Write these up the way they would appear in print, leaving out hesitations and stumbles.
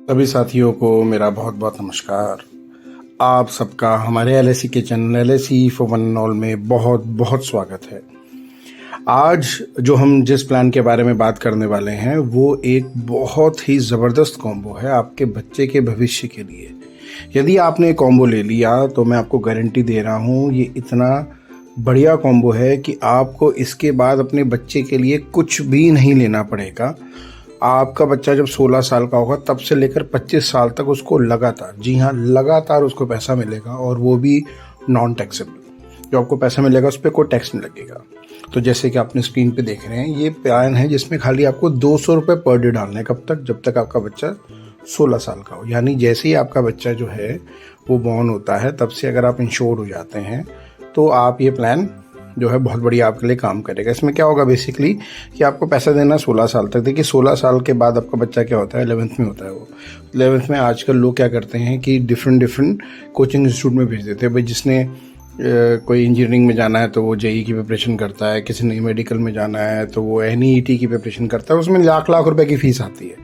सभी साथियों को मेरा बहुत बहुत नमस्कार। आप सबका हमारे LIC के channel LIC for one and all में बहुत बहुत स्वागत है। आज जो हम जिस प्लान के बारे में बात करने वाले हैं वो एक बहुत ही ज़बरदस्त कॉम्बो है आपके बच्चे के भविष्य के लिए। यदि आपने कॉम्बो ले लिया तो मैं आपको गारंटी दे रहा हूँ ये इतना बढ़िया कॉम्बो है कि आपको इसके बाद अपने बच्चे के लिए कुछ भी नहीं लेना पड़ेगा। आपका बच्चा जब 16 साल का होगा तब से लेकर 25 साल तक उसको लगातार, जी हाँ लगातार उसको पैसा मिलेगा, और वो भी नॉन टैक्सेबल। जो आपको पैसा मिलेगा उस पर कोई टैक्स नहीं लगेगा। तो जैसे कि आपने स्क्रीन पे देख रहे हैं ये प्लान है जिसमें खाली आपको 200 रुपये पर डे डालने। कब तक? जब तक आपका बच्चा 16 साल का हो। यानी जैसे ही आपका बच्चा जो है वो बॉर्न होता है तब से अगर आप इंश्योर्ड हो जाते हैं तो आप ये प्लान जो है बहुत बढ़िया आपके लिए काम करेगा। इसमें क्या होगा बेसिकली कि आपको पैसा देना 16 साल तक। देखिए 16 साल के बाद आपका बच्चा क्या होता है, 11th में होता है। वो 11th में आजकल लोग क्या करते हैं कि डिफरेंट कोचिंग इंस्टीट्यूट में भेज देते हैं। भाई जिसने कोई इंजीनियरिंग में जाना है तो वो JEE की प्रिपरेशन करता है, किसी ने मेडिकल में जाना है तो वो NEET की प्रिपरेशन करता है। उसमें लाख लाख रुपए की फ़ीस आती है।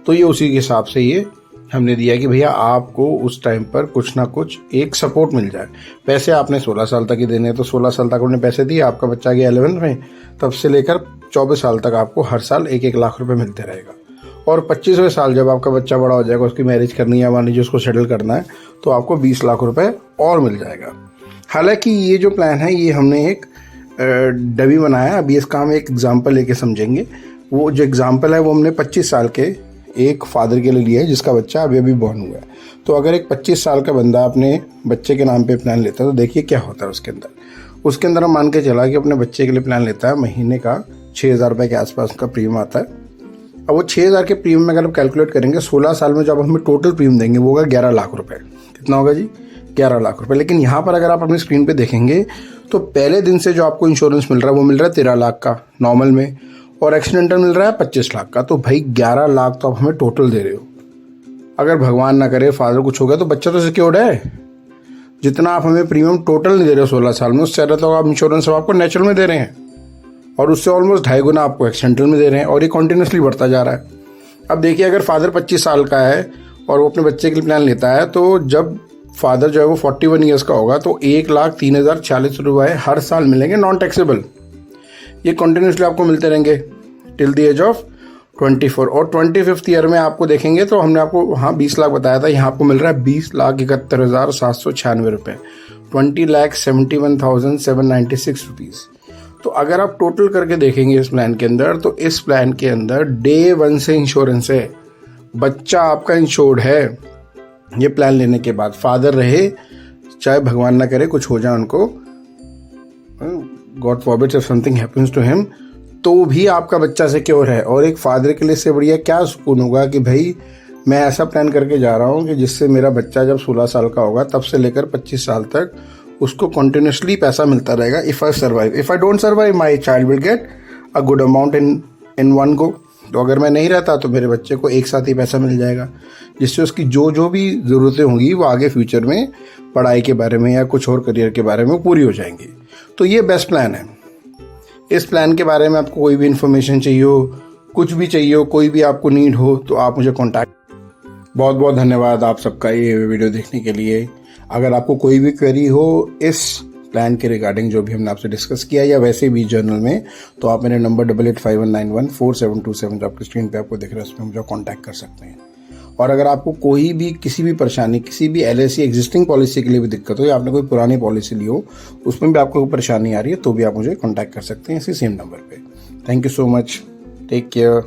तो ये उसी के हिसाब से ये हमने दिया कि भैया आपको उस टाइम पर कुछ ना कुछ एक सपोर्ट मिल जाए। पैसे आपने 16 साल तक ही देने हैं, तो 16 साल तक आपने पैसे दिए, आपका बच्चा गया 11th में, तब से लेकर 24 साल तक आपको हर साल 1-1 लाख रुपए मिलते रहेगा। और 25वें साल जब आपका बच्चा बड़ा हो जाएगा, उसकी मैरिज करनी है, मान लीजिए उसको सेटल करना है, तो आपको 20 लाख रुपए और मिल जाएगा। हालांकि ये जो प्लान है ये हमने एक डमी बनाया। अभी इसका हम एक एग्जाम्पल लेके समझेंगे। वो जो एग्जाम्पल है वो हमने 25 साल के एक फादर के लिए लिया है जिसका बच्चा अभी अभी बॉर्न हुआ है। तो अगर एक 25 साल का बंदा अपने बच्चे के नाम पे प्लान लेता है तो देखिए क्या होता है उसके अंदर हम मान के चला कि अपने बच्चे के लिए प्लान लेता है, महीने का 6,000 रुपये के आसपास का प्रीमियम आता है। अब वो 6,000 के प्रीमियम में अगर आप कैलकुलेट करेंगे 16 साल में जब हमें टोटल प्रीमियम देंगे वो होगा 11 लाख रुपये। कितना होगा जी? 11 लाख रुपये। लेकिन यहाँ पर अगर आप अपनी स्क्रीन पर देखेंगे तो पहले दिन से जो आपको इंश्योरेंस मिल रहा है वो मिल रहा है 13 लाख का नॉर्मल में, और एक्सीडेंटल मिल रहा है 25 लाख का। तो भाई 11 लाख तो आप हमें टोटल दे रहे हो। अगर भगवान ना करे फादर कुछ हो गया तो बच्चा तो सिक्योर्ड है। जितना आप हमें प्रीमियम टोटल नहीं दे रहे हो 16 साल में, उससे ज़्यादा तो आप इंश्योरेंस आपको नेचुरल में दे रहे हैं, और उससे ऑलमोस्ट 2.5 गुना आपको एक्सीडेंटल में दे रहे हैं, और ये कंटिन्यूसली बढ़ता जा रहा है। अब देखिए अगर फादर 25 साल का है और वो अपने बच्चे के लिए प्लान लेता है तो जब फादर जो है वो 41 ईयर्स का होगा तो 1,03,040 रुपये हर साल मिलेंगे नॉन टैक्सेबल। ये कंटिन्यूसली आपको मिलते रहेंगे टिल द एज ऑफ 24। और 25th ईयर में आपको देखेंगे तो हमने आपको वहाँ 20 लाख बताया था, यहाँ आपको मिल रहा है 20,71,796 रुपये, 20,71,796 रुपीज़। तो अगर आप टोटल करके देखेंगे इस प्लान के अंदर तो इस प्लान के अंदर डे 1 से इंश्योरेंस है। बच्चा आपका इंश्योर्ड है। ये प्लान लेने के बाद फादर रहे चाहे भगवान ना करे कुछ हो जाए उनको, God forbid if something happens to him, तो भी आपका बच्चा सिक्योर है। और एक फादर के लिए इससे बढ़िया क्या सुकून होगा कि भाई मैं ऐसा प्लान करके जा रहा हूँ कि जिससे मेरा बच्चा जब 16 साल का होगा तब से लेकर 25 साल तक उसको कंटिन्यूसली पैसा मिलता रहेगा। If I survive, if I don't survive my child will get a good amount in one go. तो अगर मैं नहीं रहता तो मेरे बच्चे को एक साथ ही पैसा मिल जाएगा, जिससे उसकी जो भी ज़रूरतें होंगी वो आगे फ्यूचर में पढ़ाई के बारे में या कुछ और करियर के बारे में पूरी हो जाएंगी। तो ये बेस्ट प्लान है। इस प्लान के बारे में आपको कोई भी इन्फॉर्मेशन चाहिए हो, कुछ भी चाहिए हो, कोई भी आपको नीड हो तो आप मुझे कॉन्टैक्ट। बहुत बहुत धन्यवाद आप सबका ये वीडियो देखने के लिए। अगर आपको कोई भी क्वेरी हो इस प्लान के रिगार्डिंग जो भी हमने आपसे डिस्कस किया या वैसे भी जर्नल में, तो आप मेरे नंबर 8851914727 जो आपकी स्क्रीन पे आपको दिख रहा है उसमें मुझे कॉन्टैक्ट कर सकते हैं। और अगर आपको कोई भी किसी भी परेशानी, किसी भी LIC एग्जिस्टिंग पॉलिसी के लिए भी दिक्कत हो या आपने कोई पुरानी पॉलिसी ली हो उसमें भी आपको कोई परेशानी आ रही है तो भी आप मुझे कॉन्टैक्ट कर सकते हैं इसी सेम नंबर पे। Thank you so much, take care.